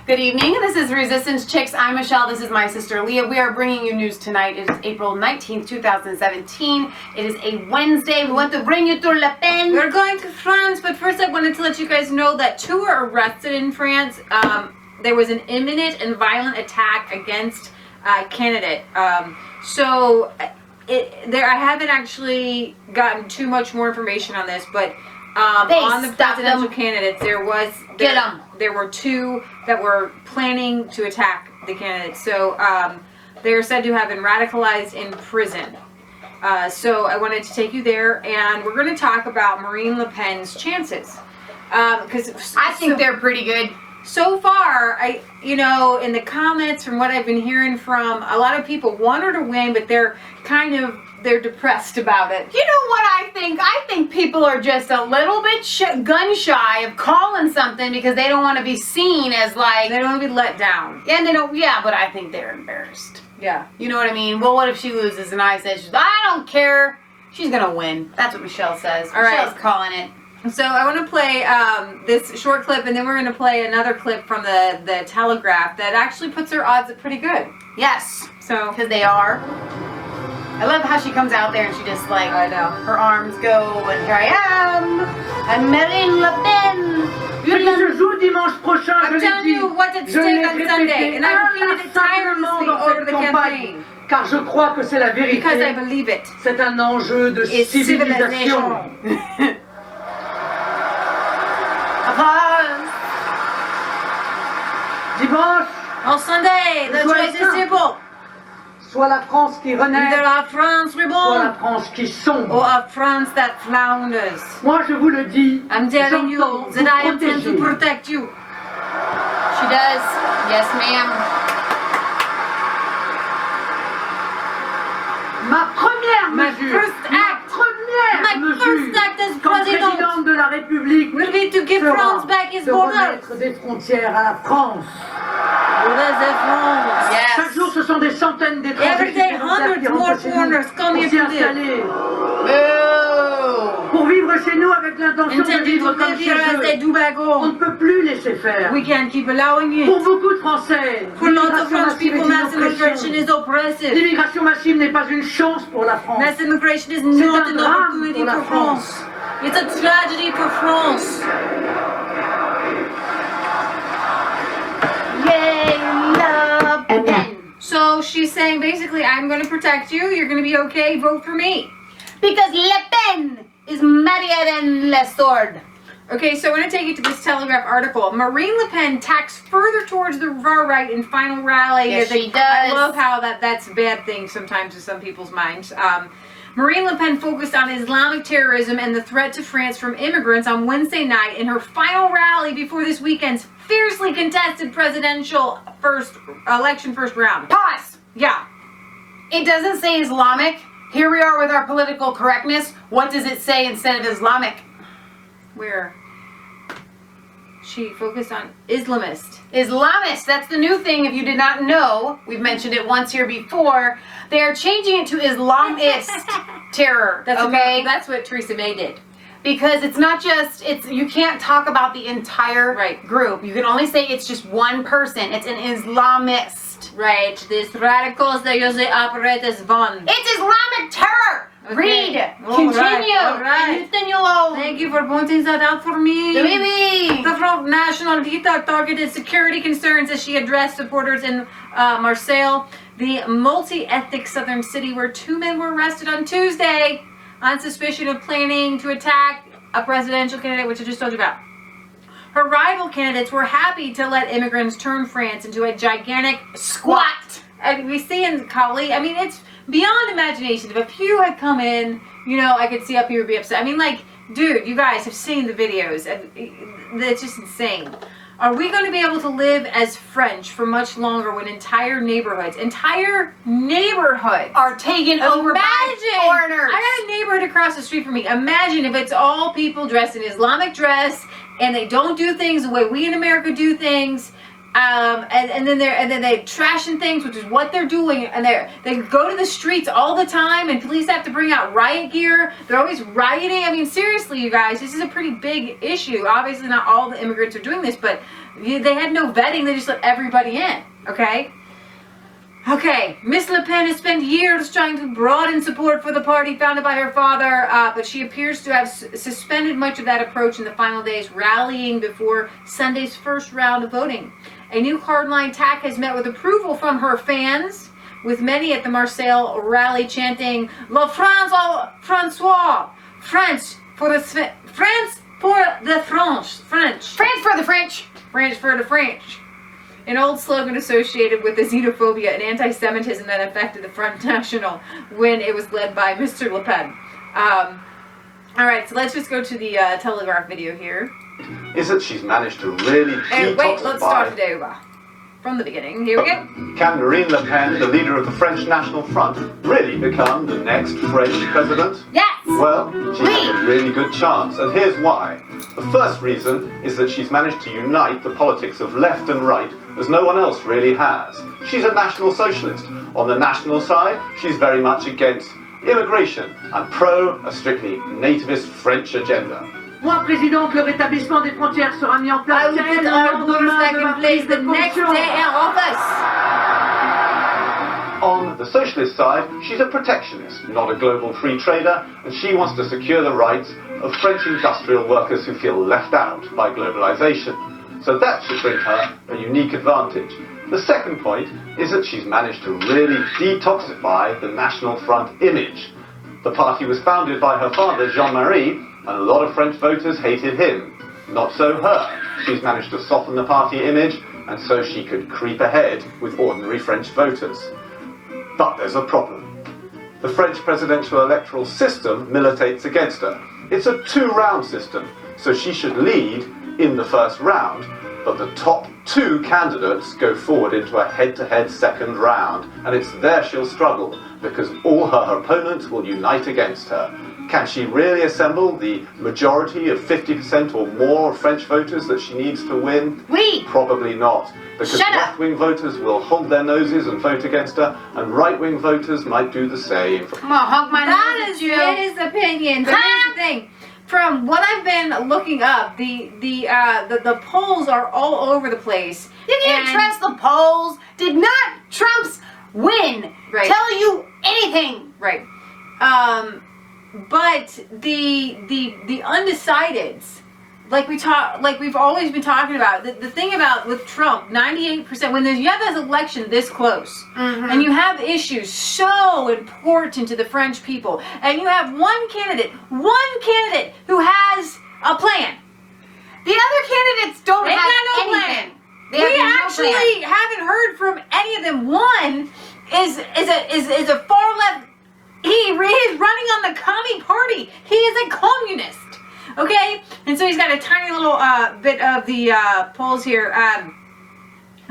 Good evening. This is Resistance Chicks. I'm Michelle. This is my sister Leah. We are bringing you news tonight. It is April 19th, 2017. It is a Wednesday. We want to bring you to Le Pen. We're going to France, but first I wanted to let you guys know that 2 were arrested in France. There was an imminent and violent attack against a candidate. I haven't actually gotten too much more information on this, but on the presidential candidates, there were 2 that were planning to attack the candidates. So they are said to have been radicalized in prison. So I wanted to take you there, and we're going to talk about Marine Le Pen's chances. Because I think they're pretty good. So far, in the comments from what I've been hearing from a lot of people want her to win, but they're depressed about it. You know what I think? I think people are just a little bit gun shy of calling something because they don't want to be seen as like... They don't want to be let down. And they don't, yeah, but I think they're embarrassed. Yeah. You know what I mean? Well, what if she loses and I say, I don't care. She's going to win. That's what Michelle says. All right. Michelle's calling it. So I want to play this short clip, and then we're going to play another clip from the Telegraph that actually puts her odds at pretty good. Yes. So because they are. I love how she comes out there and she just like, I know, her arms go, and here I am. I'm Marine Le Pen. I'm telling you what's at stake on Sunday, and I repeated it tirelessly over the campaign. Car je crois que c'est la vérité. Because I believe it. C'est un enjeu de civilisation. Dimanche, on Sunday, the choice is simple. Soit la France qui renaît, either a France soit reborn, la France qui sombre. or a France that flounders. Moi, je vous le dis, I'm telling you that I intend to protect you. She does. Yes, ma'am. Ma première My mesure, first act as présidente de la République will be to give sera France back its de borders. remettre des frontières à la France. Yes. Chaque jour, ce sont des centaines d'étrangers Every day, supplémentaires qui hundreds more rentrent chez nous foreigners come pour here s'y to live. installer. Boo. Pour vivre chez nous avec l'intention de Intending vivre to comme live chez here as they eux. do back On ne home. peut plus laisser faire. We can't keep allowing Pour it. beaucoup de Français, For lots of l'immigration French massive people, est mass une immigration oppression. is oppressive. L'immigration massive n'est pas une chance pour la France. Mass immigration is C'est not un an drame opportunity pour la for France. It's a tragedy for France. Yay, Le Pen. So she's saying basically, I'm going to protect you. You're going to be okay. Vote for me. Because Le Pen is mightier than Le Sword. Okay, so I want to take you to this Telegraph article. Marine Le Pen tacks further towards the far right in final rally. Yes, she does. I love how that's a bad thing sometimes in some people's minds. Marine Le Pen focused on Islamic terrorism and the threat to France from immigrants on Wednesday night in her final rally before this weekend's fiercely contested presidential election first round. Pause. Yeah. It doesn't say Islamic. Here we are with our political correctness. What does it say instead of Islamic? Where? She focused on Islamist. Islamist. That's the new thing. If you did not know, we've mentioned it once here before. They are changing it to Islamist terror. That's what Theresa May did. Because it's not just, you can't talk about the entire group. You can only say it's just one person. It's an Islamist. Right. These radicals, they usually operate as one. It's Islamic terror. Okay. Read. All Continue. All right. Thank you for pointing that out for me. Baby. The Front National Vita targeted security concerns as she addressed supporters in Marseille, the multi-ethnic southern city where 2 men were arrested on Tuesday on suspicion of planning to attack a presidential candidate, which I just told you about. Her rival candidates were happy to let immigrants turn France into a gigantic squat. And we see in Cali, I mean, it's beyond imagination. If a few had come in, I could see how people would be upset. I mean, like, dude, you guys have seen the videos. It's just insane. Are we going to be able to live as French for much longer when entire neighborhoods are taken over by foreigners? I got a neighborhood across the street from me. Imagine if it's all people dressed in Islamic dress and they don't do things the way we in America do things. and then they're trashing things, which is what they're doing, and they go to the streets all the time, and police have to bring out riot gear. They're always rioting. I mean, seriously, you guys, this is a pretty big issue. Obviously, not all the immigrants are doing this, but they had no vetting. They just let everybody in. Okay, Miss Le Pen has spent years trying to broaden support for the party founded by her father, but she appears to have suspended much of that approach in the final days, rallying before Sunday's first round of voting. A new hardline tack has met with approval from her fans, with many at the Marseille rally chanting, La France au François, France for the French, France for the French. An old slogan associated with the xenophobia and anti-Semitism that affected the Front National when it was led by Mr. Le Pen. All right, so let's just go to the Telegraph video here. Is that she's managed to really detoxify... Wait, let's start today from the beginning. Here we go. Can Marine Le Pen, the leader of the French National Front, really become the next French president? Yes! Well, she has a really good chance, and here's why. The first reason is that she's managed to unite the politics of left and right as no one else really has. She's a National Socialist. On the national side, she's very much against immigration and pro a strictly nativist French agenda. Moi, présidente, le rétablissement des frontières sera mis en place. I will put our borders back in place the next day in office. On the socialist side, she's a protectionist, not a global free trader, and she wants to secure the rights of French industrial workers who feel left out by globalization. So that should bring her a unique advantage. The second point is that she's managed to really detoxify the National Front image. The party was founded by her father, Jean-Marie, and a lot of French voters hated him. Not so her. She's managed to soften the party image, and so she could creep ahead with ordinary French voters. But there's a problem. The French presidential electoral system militates against her. It's a two-round system, so she should lead in the first round, but the top two candidates go forward into a head-to-head second round, and it's there she'll struggle, because all her opponents will unite against her. Can she really assemble the majority of 50% or more French voters that she needs to win? Oui. Probably not, because left-wing voters will hold their noses and vote against her, and right-wing voters might do the same. Come on, hug my nose. That is his opinion, but here's the thing. From what I've been looking up, the polls are all over the place. You can't trust the polls. Did not Trump's win tell you anything? Right. But the undecideds, like we've always been talking about, the thing about with Trump, 98%, when you have this election this close, and you have issues so important to the French people, and you have one candidate who has a plan. The other candidates don't have no anything. Plan. We actually haven't heard from any of them. One is a far left. He is running on the Commie Party. He is a communist. Okay, and so he's got a tiny little bit of the polls here.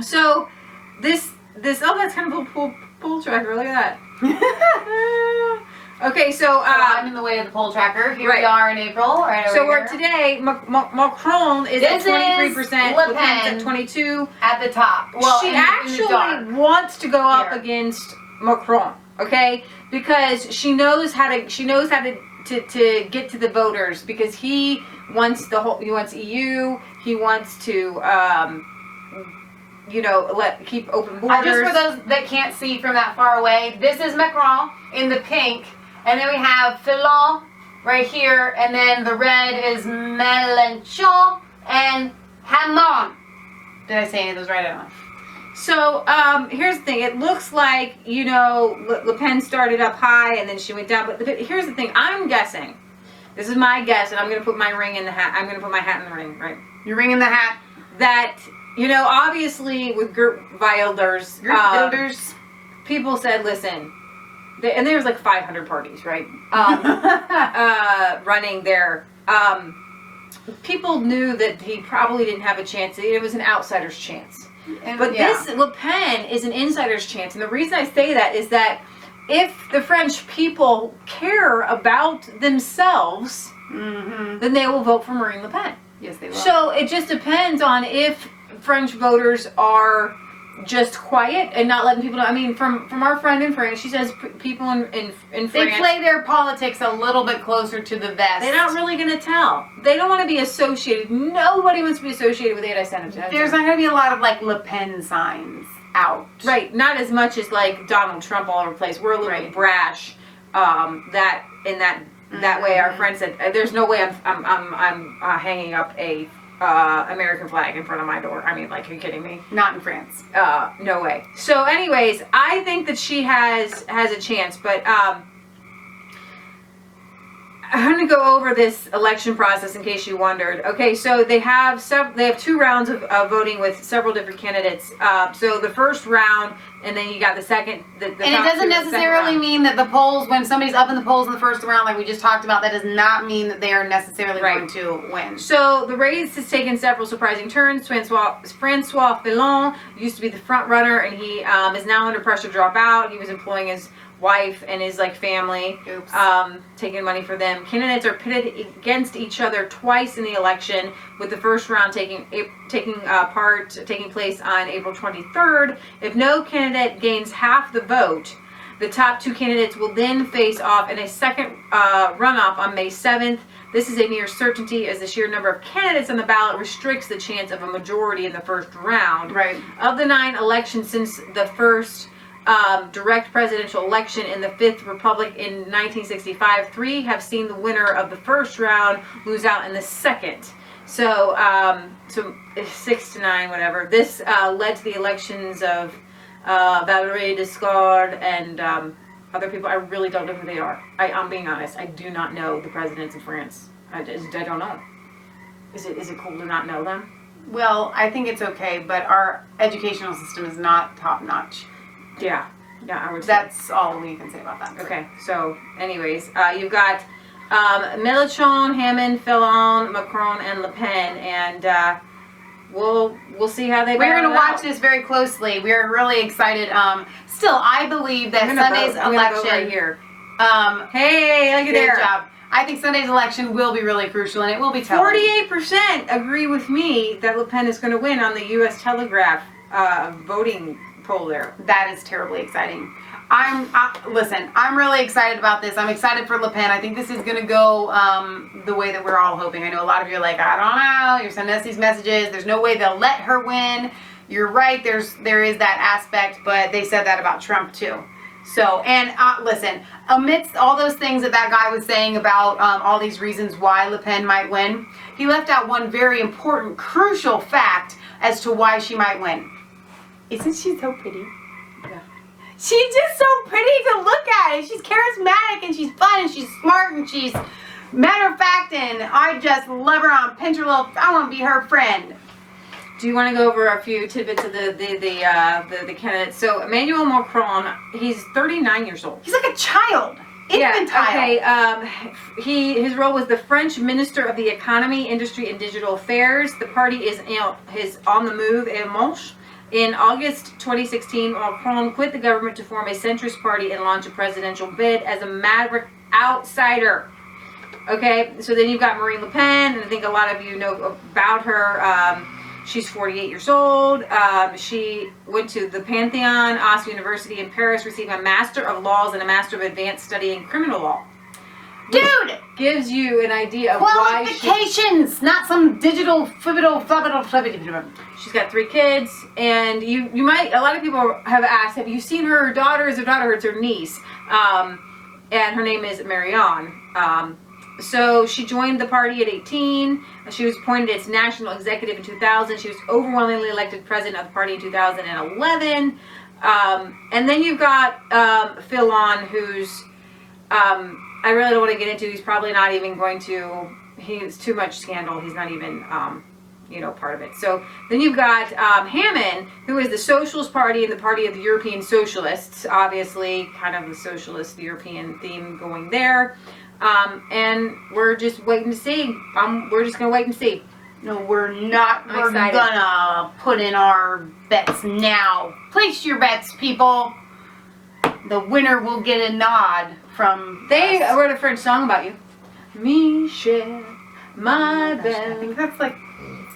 So this oh, that's kind of a poll tracker. Look at that. Okay, so I'm in the way of the poll tracker. Here we are in April. Right over so here. we're today. Macron is at 23%. Le Pen's at 22 at the top. Well, she actually wants to go up against Macron. Okay, because she knows how to to get to the voters, because he wants EU, he wants to keep open borders. Just for those that can't see from that far away, this is Macron in the pink, and then we have Fillon right here, and then the red is Mélenchon and Hamon. Did I say any of those right? I don't know. So here's the thing. It looks like, Le Pen started up high and then she went down. But here's the thing. I'm guessing. This is my guess, and I'm going to put my ring in the hat. I'm going to put my hat in the ring, right? Your ring in the hat. That, obviously with Geert Wilders, people said, listen, and there's like 500 parties, right? Running there. People knew that he probably didn't have a chance. It was an outsider's chance. But this Le Pen is an insider's chance. And the reason I say that is that if the French people care about themselves, then they will vote for Marine Le Pen. Yes, they will. So it just depends on if French voters are just quiet and not letting people know. I mean, from our friend in France, she says people in France, They play their politics a little bit closer to the vest. they're not really going to tell. They don't want to be associated. Nobody wants to be associated with anti-Semitism. There's not going to be a lot of like Le Pen signs out. Right, not as much as like Donald Trump all over the place. We're a little bit brash. That way, our friend said, "There's no way I'm hanging up a American flag in front of my door." I mean, like, are you kidding me? Not in France. No way. So, anyways, I think that she has a chance, but I'm going to go over this election process in case you wondered. Okay, so they have 2 rounds of voting with several different candidates. So the first round, and then you got the second. And it doesn't necessarily mean that the polls, when somebody's up in the polls in the first round, like we just talked about, that does not mean that they are necessarily going to win. So the race has taken several surprising turns. Francois Fillon used to be the front runner, and he is now under pressure to drop out. He was employing his wife and his family, taking money for them. Candidates are pitted against each other twice in the election, with the first round taking place on April 23rd. If no candidate gains half the vote, the top 2 candidates will then face off in a second runoff on May 7th. This is a near certainty, as the sheer number of candidates on the ballot restricts the chance of a majority in the first round. Right. Of the 9 elections since the first direct presidential election in the 5th Republic in 1965, 3 have seen the winner of the first round lose out in the second. So, 6 to 9, whatever. This led to the elections of Valéry Giscard and other people. I really don't know who they are. I'm being honest. I do not know the presidents of France. I don't know. Is it cool to not know them? Well, I think it's okay, but our educational system is not top notch. Yeah, I would say. That's all we can say about that. Okay, so anyways, you've got Mélenchon, Hammond, Fillon, Macron, and Le Pen, and we'll see how they. We're going to watch this very closely. We're really excited. Still, I believe that Sunday's election. Right here. Hey, look at there. Good job. I think Sunday's election will be really crucial, and it will be telling. 48% agree with me that Le Pen is going to win on the U.S. Telegraph voting poll there. That is terribly exciting. Listen, I'm really excited about this. I'm excited for Le Pen. I think this is going to go the way that we're all hoping. I know a lot of you are like, I don't know. You're sending us these messages. There's no way they'll let her win. You're right. There is that aspect, but they said that about Trump too. So, and listen, amidst all those things that guy was saying about all these reasons why Le Pen might win, he left out one very important, crucial fact as to why she might win. Isn't she so pretty? Yeah. She's just so pretty to look at. And she's charismatic, and she's fun, and she's smart, and she's matter of fact, and I just love her on pinch her little. I want to be her friend. Do you want to go over a few tidbits of the candidates? So Emmanuel Macron, he's 39 years old. He's like a child. Infantile. Yeah, okay. His role was the French Minister of the Economy, Industry, and Digital Affairs. The party is on the move en marche. In August 2016, Macron quit the government to form a centrist party and launch a presidential bid as a maverick outsider. Okay, so then you've got Marine Le Pen, and I think a lot of you know about her. She's 48 years old. She went to the Pantheon Oslo University in Paris, received a Master of Laws and a Master of Advanced Study in Criminal Law. Dude! Gives you an idea of why qualifications, not some digital flibbity. She's got 3 kids, and you might, a lot of people have asked, have you seen her daughter? Is her daughter? It's her niece. And her name is Marianne. So she joined the party at 18. She was appointed as national executive in 2000. She was overwhelmingly elected president of the party in 2011. And then you've got Fillon, who's, I really don't want to get into. He's probably not even going to, he's too much scandal. He's not even, part of it. So then you've got Hammond, who is the Socialist Party and the Party of the European Socialists. Obviously, kind of the socialist European theme going there. And we're just waiting to see. We're just going to wait and see. No, we're not. We're gonna put in our bets now. Place your bets, people. The winner will get a nod from They us. wrote a French song about you. Michelle, my belle. I think that's like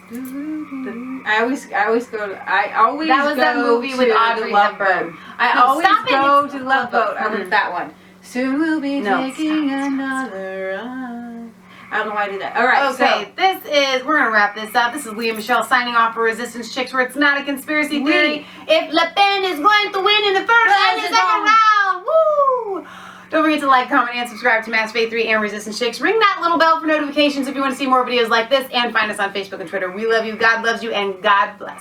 I always go. That was that movie with Audrey Hepburn. I No, always stop it. go It's to Love Boat. I went that one. Soon we'll be No, taking stop it. another ride. I don't know why I did that. All right. Okay, we're gonna wrap this up. This is Leah Michelle signing off for Resistance Chicks, where it's not a conspiracy theory. If Le Pen is going to win in the first and the second round, woo! Don't forget to like, comment, and subscribe to Mass Faith 3 and Resistance Chicks. Ring that little bell for notifications if you want to see more videos like this, and find us on Facebook and Twitter. We love you, God loves you, and God bless.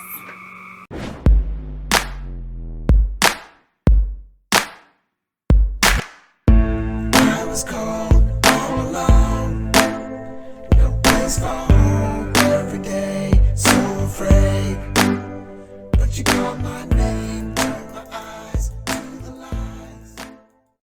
I was cold all alone, no place for home every day, so afraid, but you called my